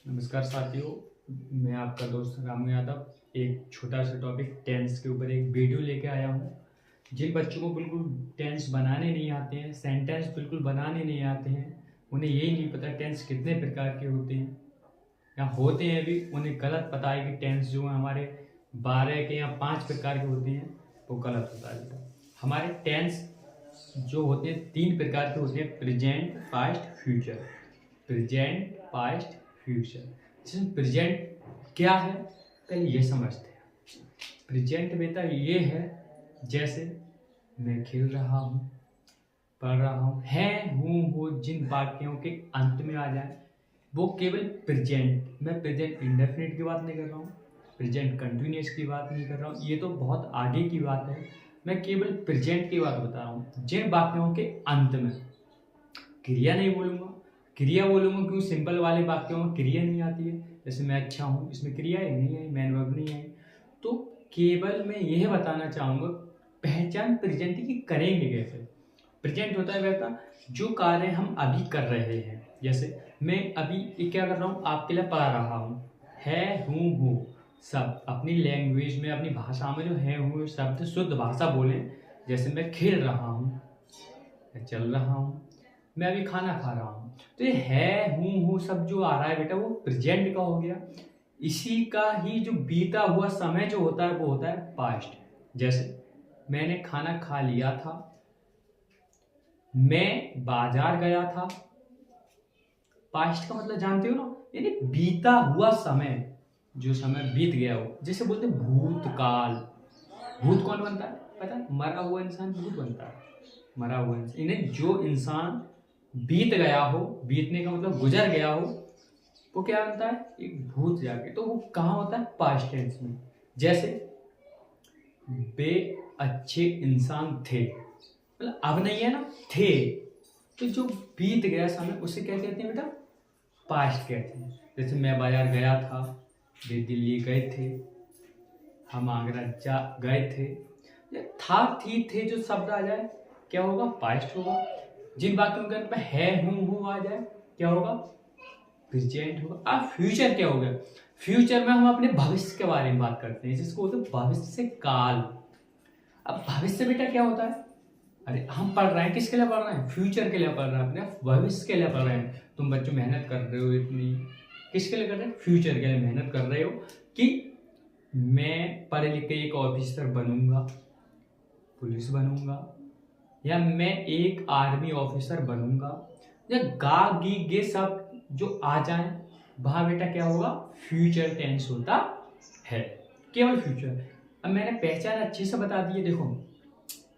नमस्कार साथियों, मैं आपका दोस्त रामू यादव एक छोटा सा टॉपिक टेंस के ऊपर एक वीडियो लेके आया हूँ। जिन बच्चों को बिल्कुल टेंस बनाने नहीं आते हैं, सेंटेंस बिल्कुल बनाने नहीं आते हैं, उन्हें यही नहीं पता टेंस कितने प्रकार के होते हैं या होते हैं भी, उन्हें गलत पता है कि टेंस जो है हमारे 12 के या 5 प्रकार के होते हैं, वो गलत होता है बेटा। हमारे टेंस जो होते हैं 3 प्रकार के होते हैं, present, past, future. Present, past, future. इसमें प्रेजेंट क्या है पहले ये समझते हैं। प्रेजेंट बेटा ये है, जैसे मैं खेल रहा हूँ, पढ़ रहा हूँ, है, हूँ, हो, जिन वाक्यों के अंत में आ जाए वो केवल प्रेजेंट। मैं प्रेजेंट इंडेफिनिट की बात नहीं कर रहा हूँ, प्रेजेंट कंटिन्यूअस की बात नहीं कर रहा हूँ, ये तो बहुत आगे की बात है। मैं केवल प्रेजेंट की बात बता रहा हूँ। जिन वाक्यों के अंत में क्रिया नहीं बोलूँगा, क्रिया बोलूँगा क्यों, सिंपल वाले वाक्यों में क्रिया नहीं आती है। जैसे मैं अच्छा हूँ, इसमें क्रिया ही नहीं है, मैन वर्ब नहीं है। तो केवल मैं यह बताना चाहूँगा पहचान प्रेजेंट की करेंगे कैसे। प्रेजेंट होता है बेटा जो कार्य हम अभी कर रहे हैं। जैसे मैं अभी ये क्या कर रहा हूँ, आपके लिए पढ़ा रहा हूँ, है, हूँ, हो, सब अपनी लैंग्वेज में, अपनी भाषा में जो है, हूँ शब्द शुद्ध भाषा बोलें। जैसे मैं खेल रहा हूँ, मैं चल रहा हूँ, मैं अभी खाना खा रहा हूँ। तो ये है, हूँ सब जो आ रहा है बेटा वो प्रेजेंट का हो गया। इसी का ही जो बीता हुआ समय जो होता है वो होता है पास्ट। जैसे मैंने खाना खा लिया था, मैं बाजार गया था। पास्ट का मतलब जानते हो ना, यानी बीता हुआ समय, जो समय बीत गया हो। जैसे बोलते हैं भूतकाल। भूत कौन बनता है पता है? मरा हुआ इंसान भूत बनता है। मरा हुआ इंसान, इन्हें जो इंसान बीत गया हो, बीतने का मतलब गुजर गया हो, वो क्या बनता है, एक भूत जाके। तो वो कहाँ होता है, पास्ट टेंस में। जैसे वे अच्छे इंसान थे, मतलब अब नहीं है ना, थे। तो जो बीत गया समय उसे क्या कहते हैं बेटा, पास्ट कहते हैं। जैसे मैं बाजार गया था, वे दिल्ली गए थे, हम आगरा जा गए थे। ये था, थी, थे जो शब्द आ जाए क्या होगा, पास्ट होगा। जिन वाक्यों के अंत में है, हूँ आ जाए क्या होगा, प्रेजेंट होगा। अब फ्यूचर क्या हो गया, फ्यूचर में हम अपने भविष्य के बारे में बात करते हैं, जिसको बोलते हैं भविष्य काल। अब भविष्य बेटा क्या होता है, अरे हम पढ़ रहे हैं, किसके लिए पढ़ रहे हैं, फ्यूचर के लिए पढ़ रहे हैं, अपने भविष्य के लिए पढ़ रहे हैं। तुम बच्चों मेहनत कर रहे हो इतनी, किसके लिए कर रहे हैं, फ्यूचर के लिए मेहनत कर रहे हो कि मैं पढ़ लिख के एक ऑफिसर बनूंगा, पुलिस बनूंगा, या मैं एक आर्मी ऑफिसर बनूंगा, या गा गी गे सब जो आ जाए, वहां बेटा क्या होगा, फ्यूचर टेंस होता है, केवल फ्यूचर। अब मैंने पहचान अच्छे से बता दी है, देखो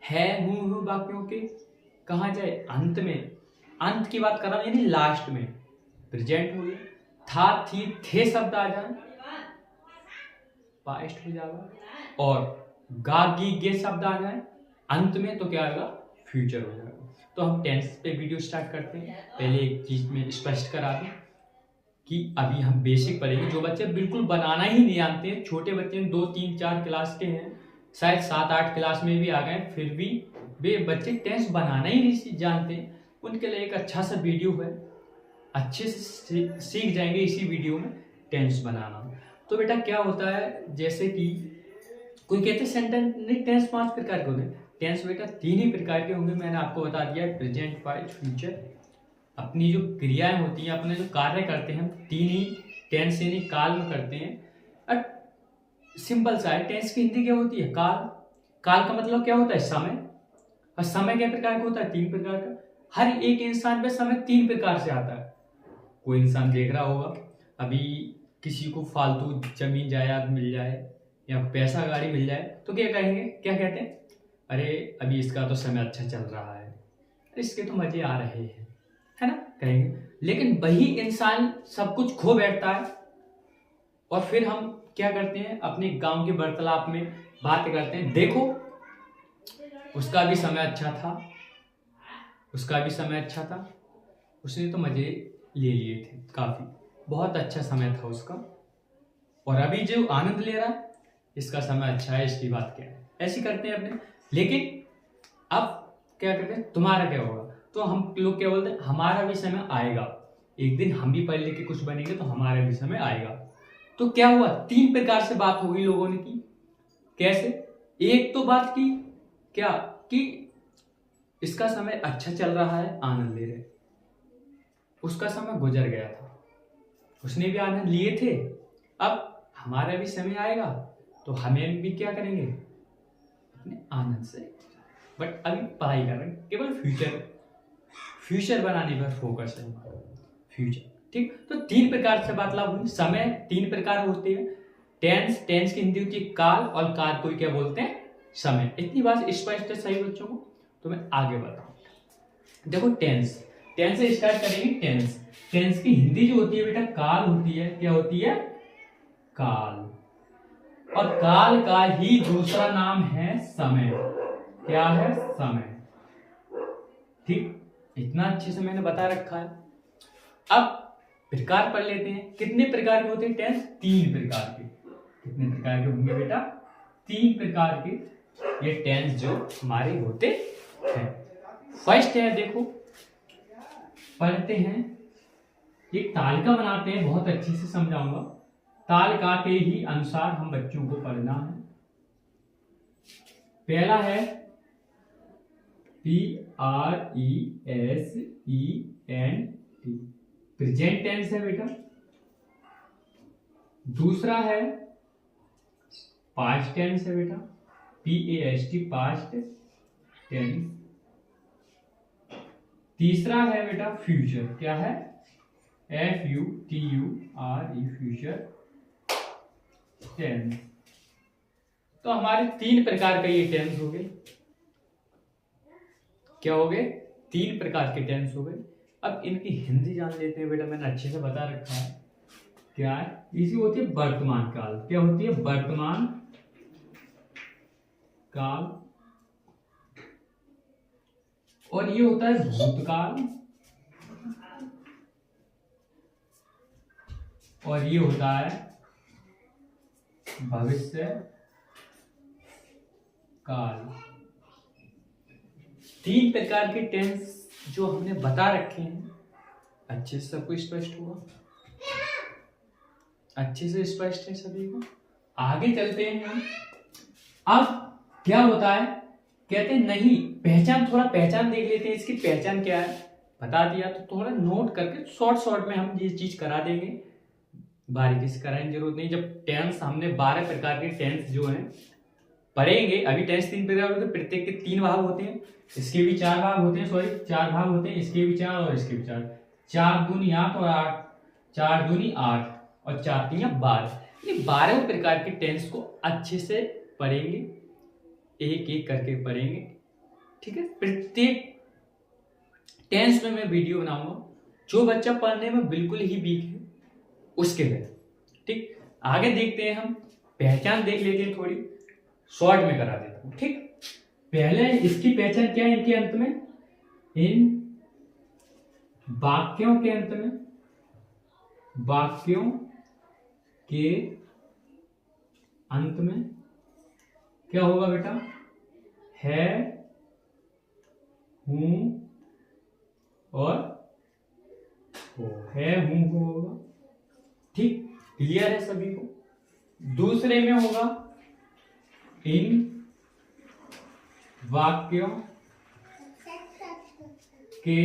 है, हूँ वाक्यों के कहाँ जाए, अंत में। अंत की बात कर रहा हूं यानी लास्ट में, प्रेजेंट हो गया। था, थी, थे शब्द आ जाए, पास्ट हो जाएगा। और गा गी गे शब्द आ जाए अंत में, तो क्या आएगा, फ्यूचर हो जाएगा। तो हम टेंस पे वीडियो स्टार्ट करते हैं। पहले एक चीज में स्पष्ट करा दूं कि अभी हम बेसिक पढ़ेंगे। जो बच्चे बिल्कुल बनाना ही नहीं जानते हैं, छोटे बच्चे 2, 3, 4 क्लास के हैं, शायद 7, 8 क्लास में भी आ गए, फिर भी वे बच्चे टेंस बनाना ही नहीं जानते, उनके लिए एक अच्छा सा वीडियो है, अच्छे से सीख जाएंगे इसी वीडियो में टेंस बनाना। तो बेटा क्या होता है, जैसे कि कोई कहते हैं सेंटेंस नहीं, टेंस 5 प्रकार के होते हैं। टेंस बेटा 3 ही प्रकार के होंगे, मैंने आपको बता दिया है, प्रेजेंट, पास्ट, फ्यूचर। अपनी जो क्रियाएं होती हैं, अपने जो कार्य करते हैं, हम 3 ही टेंस यानी काल में करते हैं। और सिंपल सा है, टेंस की हिंदी क्या होती है, काल। काल का मतलब क्या होता है, समय। और समय क्या प्रकार का होता है, 3 प्रकार का। हर एक इंसान पे समय 3 प्रकार से आता है। कोई इंसान देख रहा होगा, अभी किसी को फालतू जमीन जायदाद मिल जाए या पैसा गाड़ी मिल जाए, तो क्या कहेंगे, क्या कहते हैं, अरे अभी इसका तो समय अच्छा चल रहा है, इसके तो मजे आ रहे हैं, है ना, कहेंगे। लेकिन वही इंसान सब कुछ खो बैठता है, और फिर हम क्या करते हैं, अपने गांव के वार्तालाप में बात करते हैं, देखो उसका भी समय अच्छा था, उसका भी समय अच्छा था, उसने तो मजे ले लिए थे काफी, बहुत अच्छा समय था उसका, और अभी जो आनंद ले रहा है, इसका समय अच्छा है, इसकी बात क्या है, ऐसी करते हैं अपने। लेकिन अब क्या करते हैं, तुम्हारा क्या होगा, तो हम लोग क्या बोलते हैं, हमारा भी समय आएगा। एक दिन हम भी पढ़ लिख के कुछ बनेंगे तो हमारे भी समय आएगा। तो क्या हुआ, 3 प्रकार से बात हो गई लोगों ने की। कैसे? एक तो बात की क्या कि इसका समय अच्छा चल रहा है, आनंद ले रहे, उसका समय गुजर गया था, उसने भी आनंद लिए थे, अब हमारा भी समय आएगा तो हमें भी क्या करेंगे, अपने आनंद से। बट अभी पढ़ाई कर रहे हैं, केवल फ्यूचर बनाने पर फोकस है, फ्यूचर। ठीक, तो 3 प्रकार से बातलाप हुई। समय 3 प्रकार होते हैं। टेंस की हिंदी होती है काल, और काल को क्या बोलते हैं, समय। इतनी बात स्पष्ट है सही बच्चों को? तो मैं आगे बताऊं। देखो टेंस से स्टार्ट करेंगे। टेंस की हिंदी जो होती है बेटा काल होती है। क्या होती है? काल। और काल का ही दूसरा नाम है समय। क्या है? समय। ठीक, इतना अच्छे से मैंने बता रखा है। अब प्रकार पढ़ लेते हैं। कितने प्रकार के होते हैं टेंस? 3 प्रकार के। कितने प्रकार के होंगे बेटा? 3 प्रकार के ये टेंस जो हमारे होते हैं। फर्स्ट है, देखो पढ़ते हैं, एक तालिका बनाते हैं, बहुत अच्छे से समझाऊंगा। तालिका के ही अनुसार हम बच्चों को पढ़ना है। पहला है PRESENT, प्रेजेंट टेंस है बेटा। दूसरा है पास्ट टेंस है बेटा, PAST, पास्ट टेंस। तीसरा है बेटा फ्यूचर। क्या है? FUTURE, future tense. तो हमारे 3 प्रकार का ये टेंस हो गए। क्या हो गए? 3 प्रकार के टेंस हो गए। अब इनकी हिंदी जान लेते हैं बेटा, मैंने अच्छे से बता रखा है। क्या है? इसी होती है वर्तमान काल। क्या होती है? वर्तमान काल। और ये होता है भूतकाल, और ये होता है भविष्य काल। 3 प्रकार के टेंस जो हमने बता रखे हैं। अच्छे से सबको स्पष्ट हुआ? अच्छे से स्पष्ट है सभी को? आगे चलते हैं हम। अब क्या होता है, कहते हैं नहीं पहचान, थोड़ा पहचान देख लेते हैं। इसकी पहचान क्या है बता दिया, तो थोड़ा नोट करके शॉर्ट में हम ये चीज करा देंगे, बारीकी से कराने की जरूरत नहीं। जब टेंस हमने 12 प्रकार के टेंस जो हैं पढ़ेंगे। अभी टेंस 3 प्रकार होते हैं, प्रत्येक के 3 भाग होते हैं, इसके भी 4 भाग होते हैं, 4 भाग होते हैं, इसके भी 4 और इसके भी 4। 4 दूनी 8 और 8, 4 दूनी 8 और 4 तीन 12। ये 12 प्रकार के टेंस को अच्छे से पढ़ेंगे, एक एक करके पढ़ेंगे। ठीक है, प्रत्येक टेंस में मैं वीडियो बनाऊंगा। जो बच्चा पढ़ने में बिल्कुल ही वीक है उसके लिए। ठीक, आगे देखते हैं हम। पहचान देख लेते हैं, थोड़ी शॉर्ट में करा देता हूं। ठीक, पहले इसकी पहचान क्या है? इनके अंत में, इन वाक्यों के अंत में, वाक्यों के अंत में क्या होगा बेटा? है, हूं और हो। है, हूं, हो होगा। ठीक, क्लियर है सभी को? दूसरे में होगा इन वाक्यों के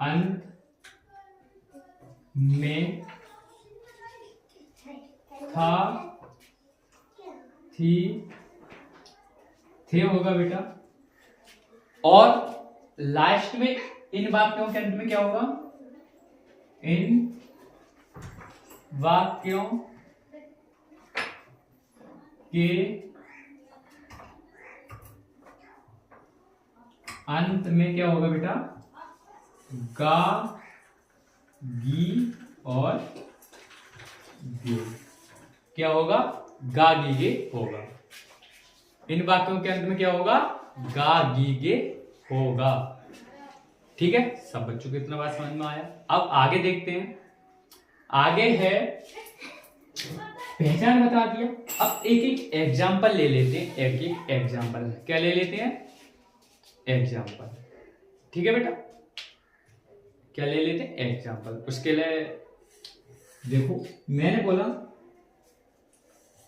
अंत में था, थी, थे होगा बेटा। और लास्ट में इन वाक्यों के अंत में क्या होगा? इन वाक्यों के अंत में क्या होगा बेटा? गा, गी और गे। क्या होगा? गा, गी, गे होगा। इन वाक्यों के अंत में क्या होगा? गा, गी, गे होगा। ठीक है, सब बच्चों को इतना बात समझ में आया? अब आगे देखते हैं। आगे है पहचान बता दिया। अब एक एक एग्जाम्पल ले लेते हैं। एक एक एग्जाम्पल क्या ले लेते हैं? एग्जाम्पल। ठीक है बेटा, क्या ले लेते हैं, एग्जाम्पल। उसके लिए देखो मैंने बोला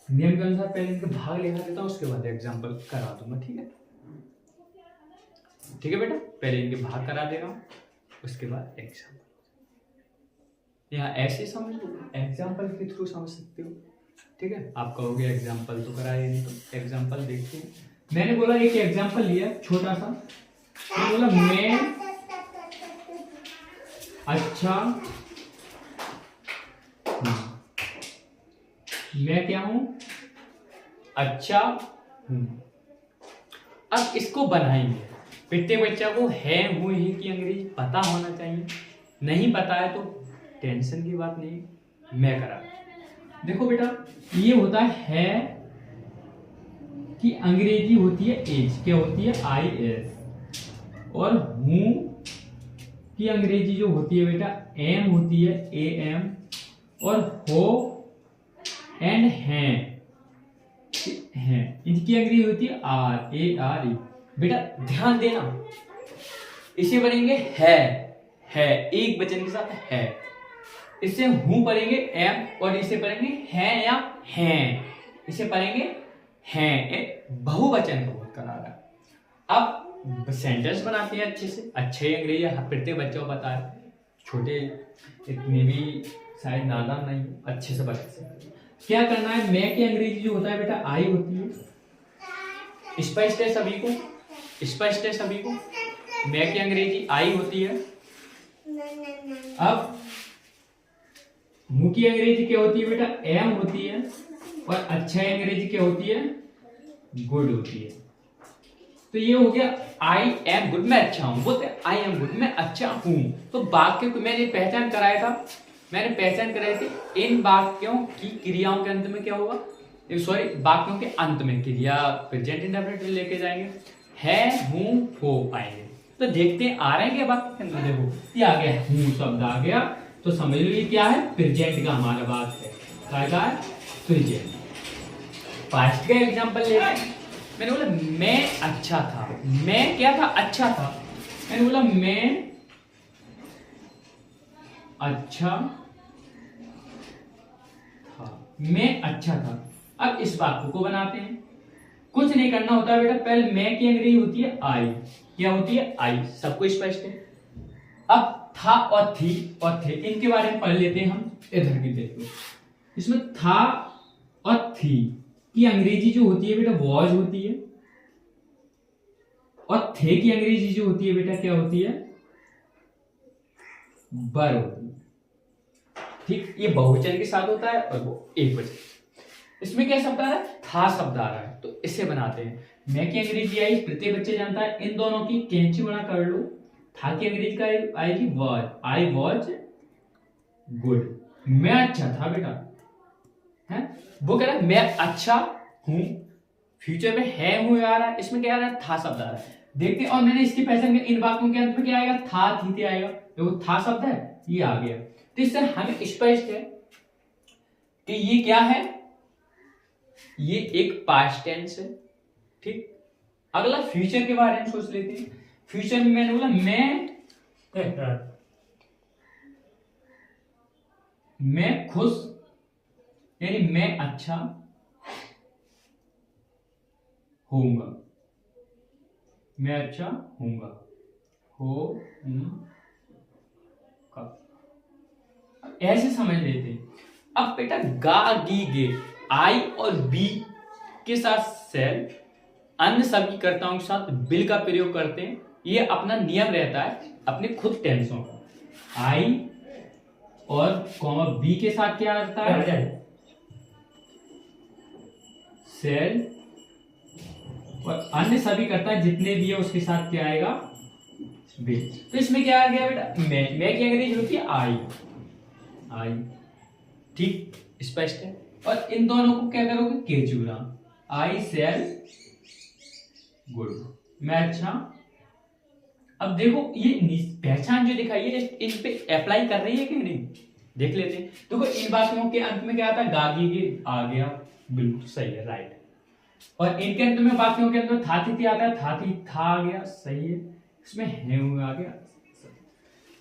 नियम के अनुसार पहले इनके भाग लिखा देता हूँ, उसके बाद एग्जाम्पल करा दूंगा। ठीक है, ठीक है बेटा, पहले इनके भाग करा दे रहा हूँ, उसके बाद एग्जाम्पल। यहाँ ऐसे समझ लो, एग्जाम्पल के थ्रू समझ सकते हो। ठीक है, आप कहोगे एग्जाम्पल तो कराया नहीं, तो एग्जाम्पल देखते हैं। मैंने बोला एक एग्जाम्पल लिया छोटा सा, मैंने बोला मैं अच्छा मैं क्या हूं, अच्छा हूं। अब इसको बनाएंगे। प्रत्येक बच्चा को है हूं ही की अंग्रेजी पता होना चाहिए, नहीं पता है तो टेंशन की बात नहीं, मैं करा। देखो बेटा, ये होता है कि अंग्रेजी होती है एज, क्या होती है IS, और हूं की अंग्रेजी जो होती है बेटा एम होती है AM, और हो एंड हैं इनकी अंग्रेजी होती है RARE। बेटा ध्यान देना, इसे पढ़ेंगे है एक वचन के साथ है, इसे हूं पढ़ेंगे एम, और इसे पढ़ेंगे हैं या हैं, इसे पढ़ेंगे हैं, बहुवचन को करा रहा है। अब सेंटेंस बनाते हैं अच्छे से, अच्छे अंग्रेजी प्रत्येक बच्चों को पता है, छोटे इतने भी शायद नादान नहीं, अच्छे से बता सकते। क्या करना है, मैं की अंग्रेजी जो होता है बेटा आई होती है, स्पष्ट है सभी को, स्पष्ट है सभी को, मैं की अंग्रेजी आई होती है। अब मुंह की अंग्रेजी क्या होती है बेटा एम होती है, और अच्छा अंग्रेजी क्या होती है गुड होती है। तो ये हो गया आई एम गुड, मैं अच्छा हूं, बोलते आई एम गुड, मैं अच्छा हूं। तो वाक्य को मैंने पहचान कराया था, मैंने पहचान कराई थी इन वाक्यों की क्रियाओं के अंत में क्या होगा, सॉरी वाक्यों के अंत में क्रिया प्रेजेंट इंडेफिनिट लेके जाएंगे, है हूं हो आएंगे। तो देखते हैं आ रहे हैं क्या वाक्य के अंदर। देखो ये आ गया हूं शब्द आ गया, तो समझ लो ये क्या है, प्रेजेंट का हमारा बात है, क्या है प्रेजेंट। पास्ट का एग्जांपल लेते हैं। मैंने बोला मैं अच्छा था, मैं क्या था अच्छा था, मैंने बोला मैं अच्छा था, मैं अच्छा था। अब इस वाक्य को बनाते हैं, कुछ नहीं करना होता है बेटा, पहले मैं की अंग्रेजी होती है आई, क्या होती है आई, सबको स्पष्ट है। अब था और थी और थे, इनके बारे में पढ़ लेते हैं हम। इधर की देखो, इसमें था और थी की अंग्रेजी जो होती है बेटा वॉज होती है, और थे की अंग्रेजी जो होती है बेटा क्या होती है बर होती है। ठीक, ये बहुवचन के साथ होता है और वो एक वचन। इसमें क्या शब्द आ रहा है, था शब्द आ रहा है, तो इसे बनाते हैं। मैं की अंग्रेजी आई, प्रत्येक बच्चे जानता है, इन दोनों की कैंची बना कर लो। था की अंग्रेजी का आएगी वॉज, आई वॉज गुड, मैं अच्छा था बेटा, है वो कह रहा है मैं अच्छा हूं, फ्यूचर में है हूं आ रहा है, इसमें क्या आ रहा है था शब्द आ रहा है। देखते हैं, और मैंने इसकी पहचान इन वाक्यों के अंत में क्या आएगा, था थी आएगा, देखो था शब्द है ये आ गया। तो इससे हमें स्पष्ट है कि ये क्या है, ये एक पास्ट टेंस है। ठीक, अगला फ्यूचर के बारे में सोच लेते हैं। फ्यूचर में मैंने बोला मैं खुश, यानी मैं अच्छा होऊंगा, मैं अच्छा होऊंगा, ऐसे समझ लेते हैं। अब बेटा गा गी गे, आई और बी के साथ सेल, अन्य सभी कर्ताओं के साथ बिल का प्रयोग करते हैं। ये अपना नियम रहता है अपने खुद टेंसों का। आई और कॉमा बी के साथ क्या आता है सेल, और अन्य सभी कर्ता जितने भी है उसके साथ क्या आएगा बिल। तो इसमें क्या आ गया बेटा, मैं की अंग्रेजी होती है आई, आई। ठीक, स्पष्ट है। और इन दोनों को क्या करोगे केचुरा, आई सेल गुड, मैं अच्छा। अब देखो ये पहचान जो दिखाई है इन पे अप्लाई कर रही है कि नहीं, देख लेते हैं। देखो इन बातों के अंत में क्या आता है गागी के आ गया, बिल्कुल सही है, राइट। और इनके अंत में वाक्यों के अंदर था थी आता है, था थी था आ गया, सही है। इसमें है आ गया।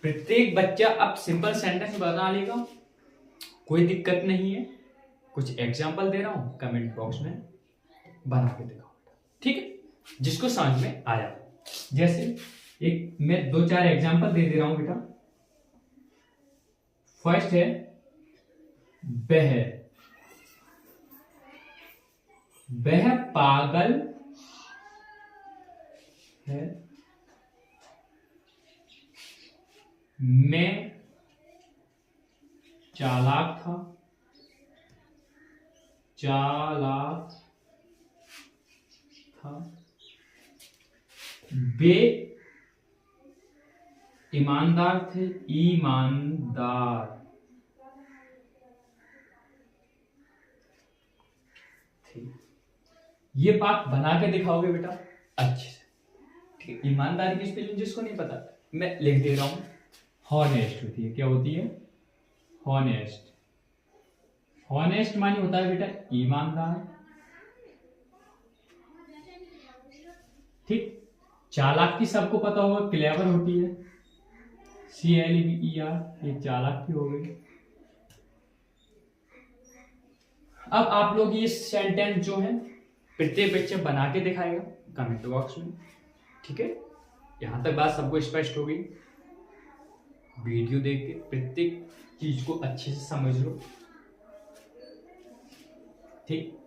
प्रत्येक बच्चा अब सिंपल सेंटेंस बना लेगा, कोई दिक्कत नहीं है। कुछ एग्जाम्पल दे रहा हूं, कमेंट बॉक्स में बना के दिखाओ, ठीक है, जिसको समझ में आया। जैसे एक मैं 2-4 एग्जाम्पल दे दे रहा हूं बेटा। फर्स्ट है वह पागल है, मैं चालाक था, वे ईमानदार थे, ईमानदार थे। ये बात बना के दिखाओगे बेटा अच्छे से, ठीक है। ईमानदारी की स्पेलिंग जिसको नहीं पता मैं लिख दे रहा हूं, हॉनेस्ट होती है। क्या होती है? हॉनेस्ट। हॉनेस्ट मानी होता है बेटा ईमानदार, ठीक। चालाक की सबको पता होगा क्लेवर होती है, CLEVER, ये चालाक की हो गई। अब आप लोग ये सेंटेंस जो है प्रत्येक बच्चे बना के दिखाएगा कमेंट बॉक्स में, ठीक है। यहां तक बात सबको स्पष्ट हो गई। वीडियो देख के प्रत्येक चीज को अच्छे से समझ लो, ठीक।